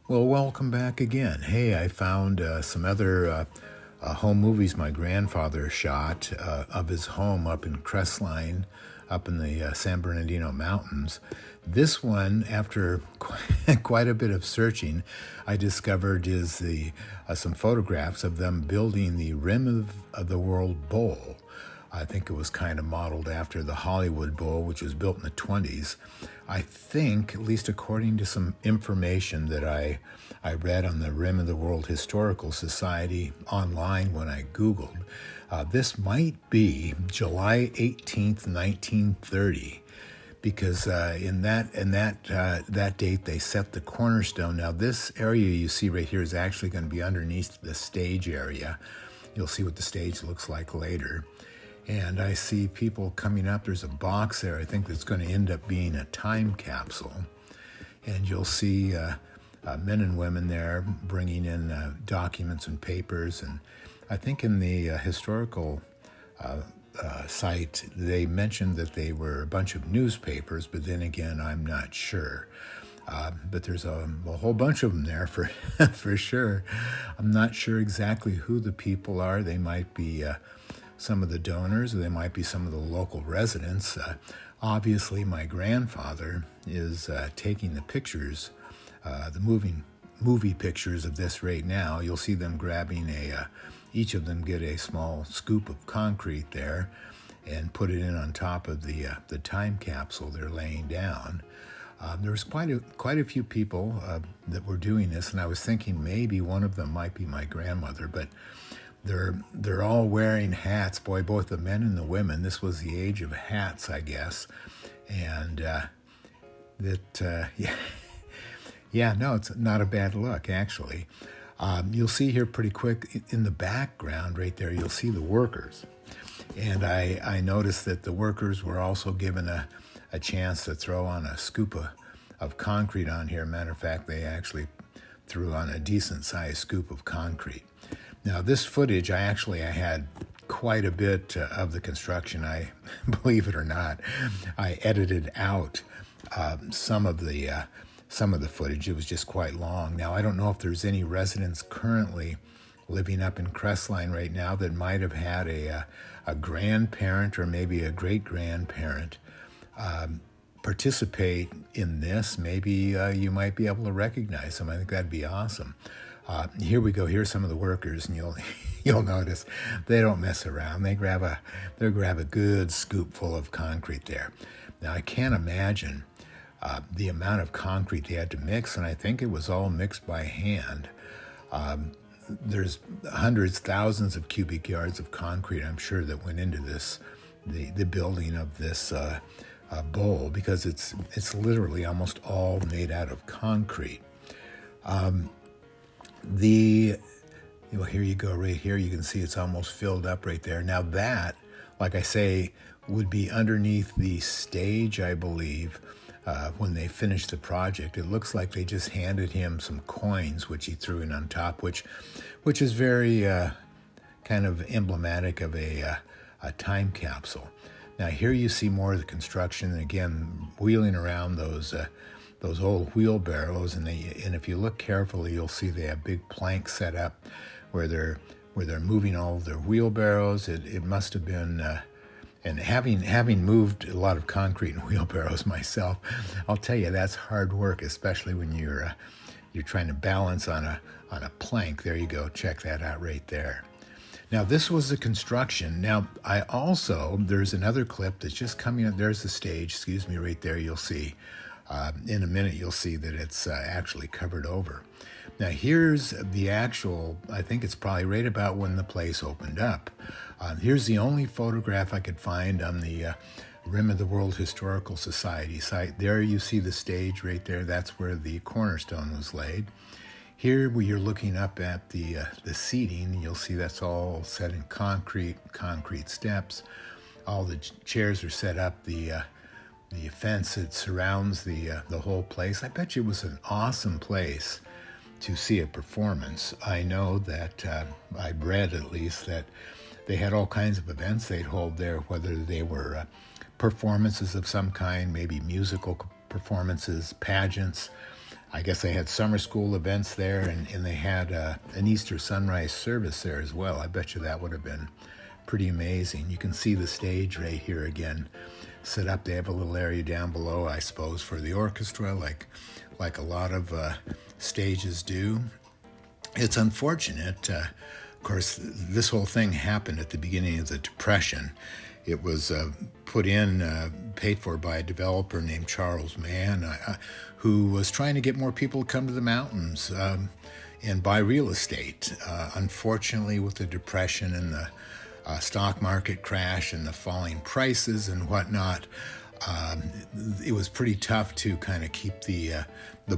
Well, welcome back again. Hey, I found some other home movies my grandfather shot of his home up in Crestline, up in the San Bernardino Mountains. This one, after quite a bit of searching, I discovered is some photographs of them building the Rim of the World Bowl. I think it was kind of modeled after the Hollywood Bowl, which was built in the 20s. I think, at least according to some information that I read on the Rim of the World Historical Society online when I Googled, this might be July 18th, 1930. Because in that date they set the cornerstone. Now this area you see right here is actually going to be underneath the stage area. You'll see what the stage looks like later. And I see people coming up. There's a box there, I think, that's going to end up being a time capsule. And you'll see men and women there bringing in documents and papers. And I think in the historical site, they mentioned that they were a bunch of newspapers, but then again, I'm not sure. But there's a whole bunch of them there for for sure. I'm not sure exactly who the people are. They might be some of the donors, or they might be some of the local residents. Obviously, my grandfather is taking the pictures, the movie pictures of this right now. You'll see them grabbing each of them get a small scoop of concrete there and put it in on top of the time capsule they're laying down. There was quite a few people that were doing this, and I was thinking maybe one of them might be my grandmother, but they're all wearing hats, boy, both the men and the women. This was the age of hats, I guess, and no, it's not a bad look actually. You'll see here pretty quick in the background right there, you'll see the workers. And I noticed that the workers were also given a chance to throw on a scoop of concrete on here. Matter of fact, they actually threw on a decent-sized scoop of concrete. Now, this footage, I had quite a bit of the construction. I believe it or not, I edited out some of the footage. It was just quite long. Now, I don't know if there's any residents currently living up in Crestline right now that might have had a grandparent or maybe a great-grandparent participate in this. Maybe you might be able to recognize them. I think that'd be awesome. Here we go. Here's some of the workers, and you'll notice they don't mess around. They grab a good scoop full of concrete there. Now, I can't imagine the amount of concrete they had to mix, and I think it was all mixed by hand. There's hundreds, thousands of cubic yards of concrete, I'm sure, that went into this, the building of this bowl, because it's literally almost all made out of concrete. Here you go, right here, you can see it's almost filled up right there. Now that, like I say, would be underneath the stage, I believe, when they finished the project. It looks like they just handed him some coins, which he threw in on top, which is very kind of emblematic of a time capsule. Now here you see more of the construction, and again, wheeling around those old wheelbarrows, and if you look carefully, you'll see they have big planks set up where they're moving all of their wheelbarrows. It must have been, and having moved a lot of concrete in wheelbarrows myself, I'll tell you that's hard work, especially when you're trying to balance on a plank. There you go. Check that out right there. Now, this was the construction. Now, there's another clip that's just coming up. There's the stage, right there, you'll see. In a minute, you'll see that it's actually covered over. Now, here's the actual, I think it's probably right about when the place opened up. Here's the only photograph I could find on the Rim of the World Historical Society site. There you see the stage right there. That's where the cornerstone was laid. Here, where you're looking up at the seating, you'll see that's all set in concrete steps. All the chairs are set up. The fence that surrounds the whole place. I bet you it was an awesome place to see a performance. I know that I read at least that they had all kinds of events they'd hold there, whether they were performances of some kind, maybe musical performances, pageants. I guess they had summer school events there, and they had an Easter sunrise service there as well. I bet you that would have been pretty amazing. You can see the stage right here again set up. They have a little area down below, I suppose, for the orchestra, like a lot of stages do. It's unfortunate. Of course, this whole thing happened at the beginning of the Depression. It was paid for by a developer named Charles Mann, who was trying to get more people to come to the mountains and buy real estate. Unfortunately, with the Depression and the stock market crash and the falling prices and whatnot, it was pretty tough to kind of keep the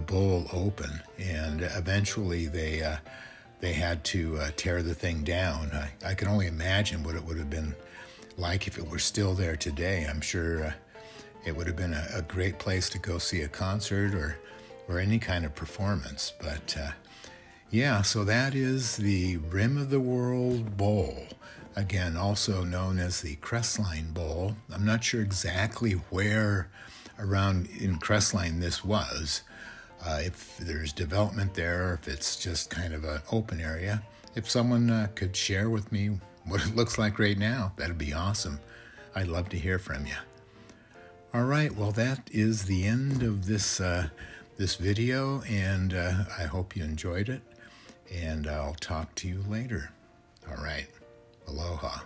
bowl open, and eventually they had to tear the thing down. I can only imagine what it would have been like if it were still there today. I'm sure it would have been a great place to go see a concert or any kind of performance. But yeah, so that is the Rim of the World Bowl. Again, also known as the Crestline Bowl. I'm not sure exactly where around in Crestline this was. If there's development there, or if it's just kind of an open area. If someone could share with me what it looks like right now, that'd be awesome. I'd love to hear from you. All right, well, that is the end of this video, and I hope you enjoyed it, and I'll talk to you later. All right, aloha.